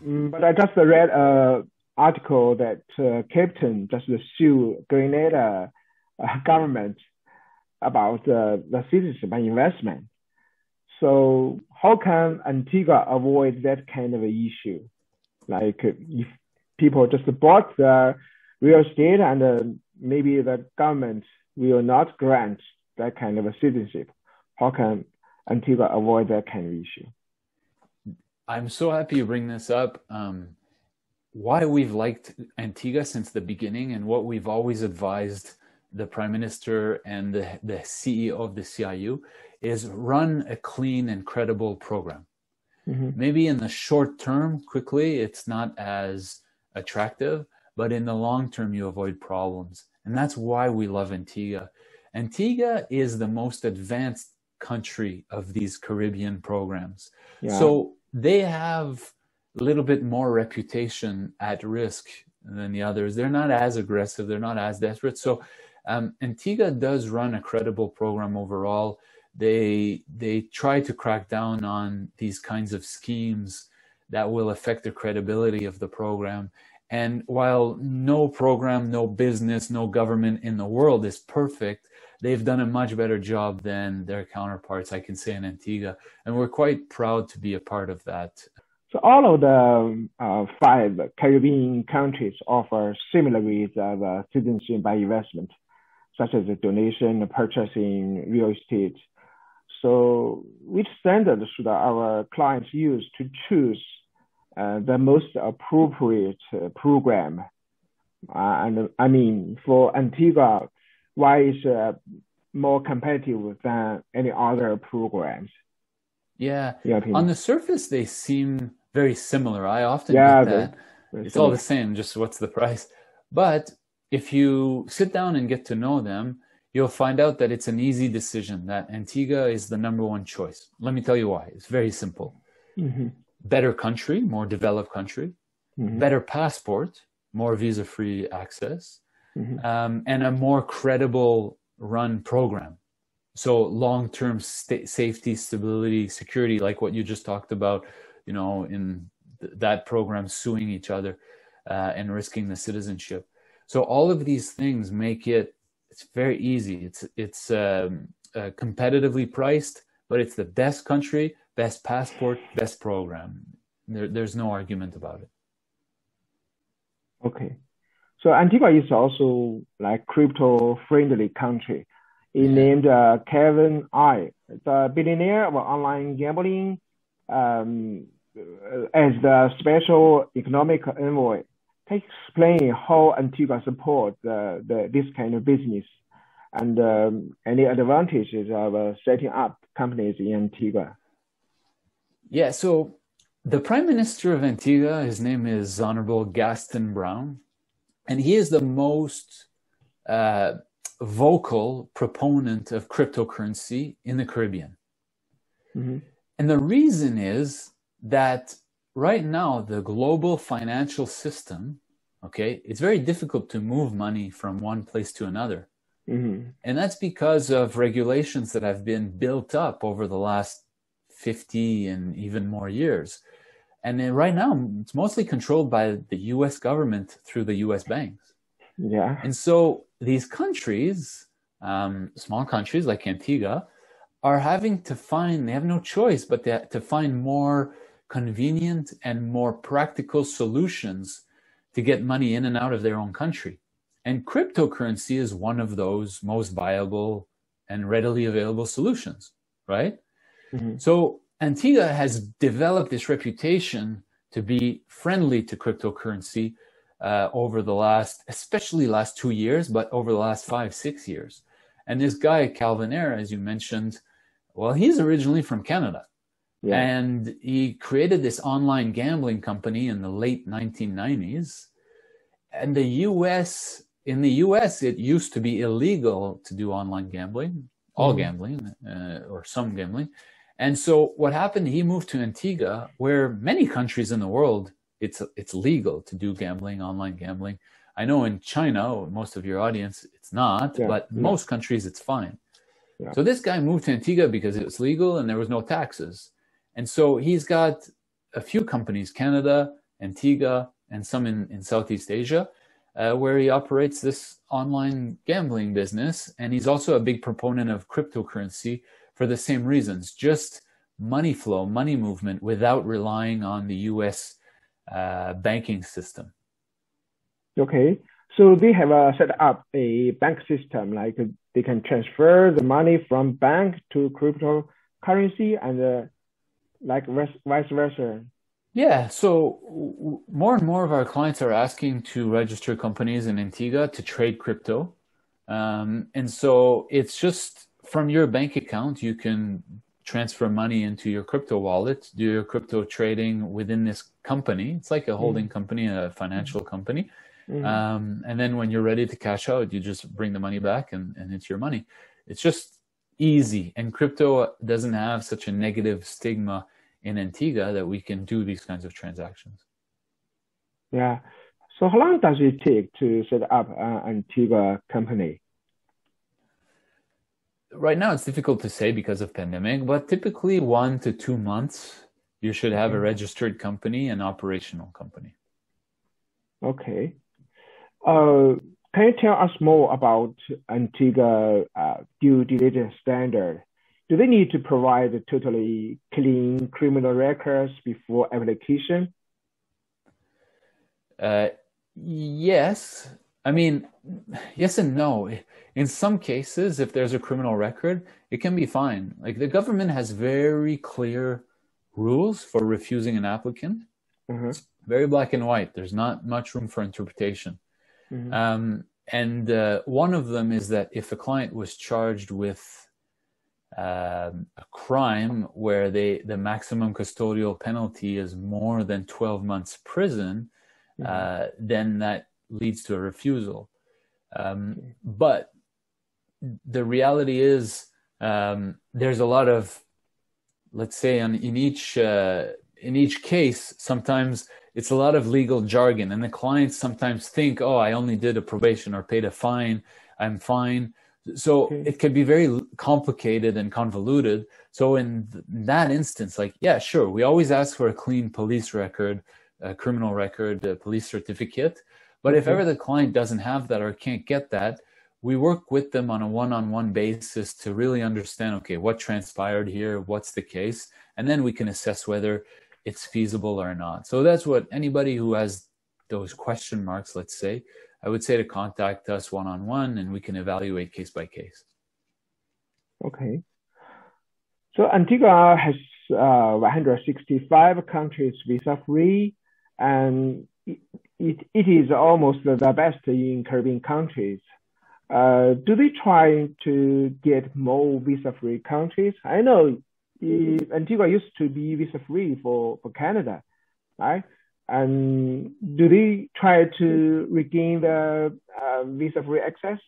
But I just read a article that Captain just sued Grenada government about the citizenship and investment. So how can Antigua avoid that kind of issue? Like if people just bought the real estate and maybe the government will not grant that kind of a citizenship, how can Antigua avoid that kind of issue? I'm so happy you bring this up. Why we've liked Antigua since the beginning and what we've always advised the Prime Minister and the CEO of the CIU is run a clean and credible program. Maybe in the short term, quickly, it's not as attractive, but in the long term, you avoid problems. And that's why we love Antigua. Antigua is the most advanced country of these Caribbean programs. Yeah. So they have a little bit more reputation at risk than the others. They're not as aggressive. They're not as desperate. So Antigua does run a credible program overall. They try to crack down on these kinds of schemes that will affect the credibility of the program. And while no program, no business, no government in the world is perfect, they've done a much better job than their counterparts, I can say, in Antigua. And we're quite proud to be a part of that. So all of the 5 Caribbean countries offer similar ways of citizenship by investment, such as a donation, purchasing real estate. So which standard should our clients use to choose the most appropriate program? And I mean, for Antigua, why is more competitive than any other programs? Yeah, on the surface, they seem very similar. I often get that. It's all the same, just what's the price? But if you sit down and get to know them, you'll find out that it's an easy decision, that Antigua is the #1 choice. Let me tell you why. It's very simple. Better country, more developed country, better passport, more visa-free access, and a more credible run program. So long-term safety, stability, security, like what you just talked about, you know, in that program, suing each other and risking the citizenship. So all of these things make it's very easy. It's competitively priced, but it's the best country, best passport, best program. There's no argument about it. Okay. So Antigua is also like crypto-friendly country. It named Kevin I, the billionaire of online gambling, as the special economic envoy. Can you explain how Antigua supports this kind of business and any advantages of setting up companies in Antigua? Yeah, so the Prime Minister of Antigua, his name is Honorable Gaston Brown, and he is the most vocal proponent of cryptocurrency in the Caribbean. And the reason is that right now, the global financial system, it's very difficult to move money from one place to another. And that's because of regulations that have been built up over the last 50 and even more years. And then right now, it's mostly controlled by the US government through the US banks. Yeah. And so these countries, small countries like Antigua, are having to they have no choice but to find more convenient and more practical solutions to get money in and out of their own country. And cryptocurrency is one of those most viable and readily available solutions, right? So Antigua has developed this reputation to be friendly to cryptocurrency over the especially last 2 years, but over the last 5-6 years. And this guy, Calvin Ayre, as you mentioned, well, he's originally from Canada. Yeah. And he created this online gambling company in the late 1990s. And in the US, it used to be illegal to do online gambling, all gambling, or some gambling. And so what happened, he moved to Antigua, where many countries in the world, it's legal to do gambling, online gambling. I know in China, most of your audience, it's not, but most countries, it's fine. Yeah. So this guy moved to Antigua because it was legal and there was no taxes. And so he's got a few companies, Canada Antigua, and some in Southeast Asia, where he operates this online gambling business. And he's also a big proponent of cryptocurrency for the same reasons, just money flow, money movement without relying on the US banking system. Okay, so they have set up a bank system, like they can transfer the money from bank to cryptocurrency and like vice versa. Yeah, so more and more of our clients are asking to register companies in Antigua to trade crypto. And so it's just from your bank account, you can transfer money into your crypto wallet, do your crypto trading within this company. It's like a holding company, a financial company. And then when you're ready to cash out, you just bring the money back and it's your money. It's just easy. And crypto doesn't have such a negative stigma in Antigua that we can do these kinds of transactions. Yeah. So how long does it take to set up an Antigua company? Right now, it's difficult to say because of pandemic, but typically 1 to 2 months, you should have a registered company and operational company. Okay. Can you tell us more about Antigua due diligence standard? Do they need to provide totally clean criminal records before application? Yes. I mean, yes and no. In some cases, if there's a criminal record, it can be fine. Like the government has very clear rules for refusing an applicant. It's very black and white. There's not much room for interpretation. And one of them is that if a client was charged with a crime where the maximum custodial penalty is more than 12 months prison, then that leads to a refusal. But the reality is there's a lot of, let's say, in each case, sometimes it's a lot of legal jargon, and the clients sometimes think, oh, I only did a probation or paid a fine, I'm fine. So it can be very complicated and convoluted. So in that instance, like, yeah, sure, we always ask for a clean police record, a criminal record, a police certificate. But if ever the client doesn't have that or can't get that, we work with them on a one-on-one basis to really understand, okay, what transpired here, what's the case, and then we can assess whether it's feasible or not. So that's what anybody who has those question marks, let's say, I would say to contact us one-on-one and we can evaluate case by case. Okay. So Antigua has 165 countries visa-free, and it is almost the best in Caribbean countries. Do they try to get more visa-free countries? I know Antigua used to be visa-free for Canada, right? And do they try to regain the visa-free access?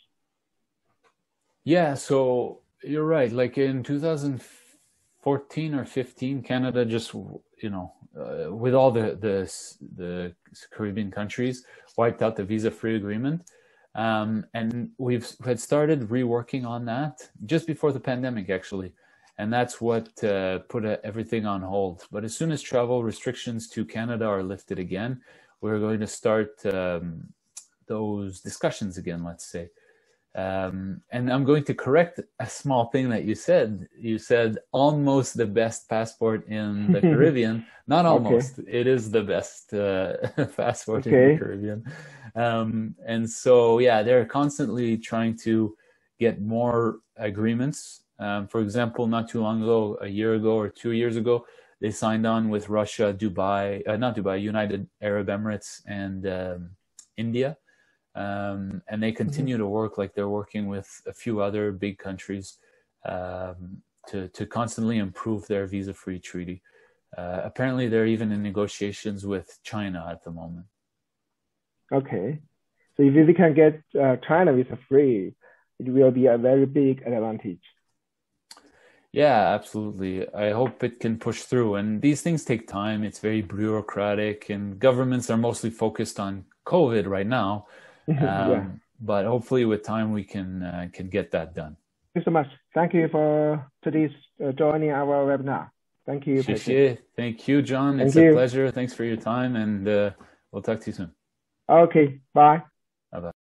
Yeah, so you're right. Like in 2014 or 15, Canada just, with all the Caribbean countries, wiped out the visa-free agreement. And we've had started reworking on that just before the pandemic, actually. And that's what put everything on hold. But as soon as travel restrictions to Canada are lifted again, we're going to start those discussions again, let's say. And I'm going to correct a small thing that you said. You said almost the best passport in the Caribbean. Not almost. Okay. It is the best passport in the Caribbean. And so, yeah, they're constantly trying to get more agreements. For example, not too long ago, a year ago or 2 years ago, they signed on with Russia, United Arab Emirates and India. And they continue to work like they're working with a few other big countries to constantly improve their visa-free treaty. Apparently, they're even in negotiations with China at the moment. Okay. So if we can get China visa-free, it will be a very big advantage. Yeah, absolutely. I hope it can push through. And these things take time. It's very bureaucratic, and governments are mostly focused on COVID right now. But hopefully with time we can get that done. Thank you so much. Thank you for today's joining our webinar. Thank you. 谢谢 Thank you, John. It's a pleasure. Thanks for your time, and we'll talk to you soon. Okay, bye. Bye-bye.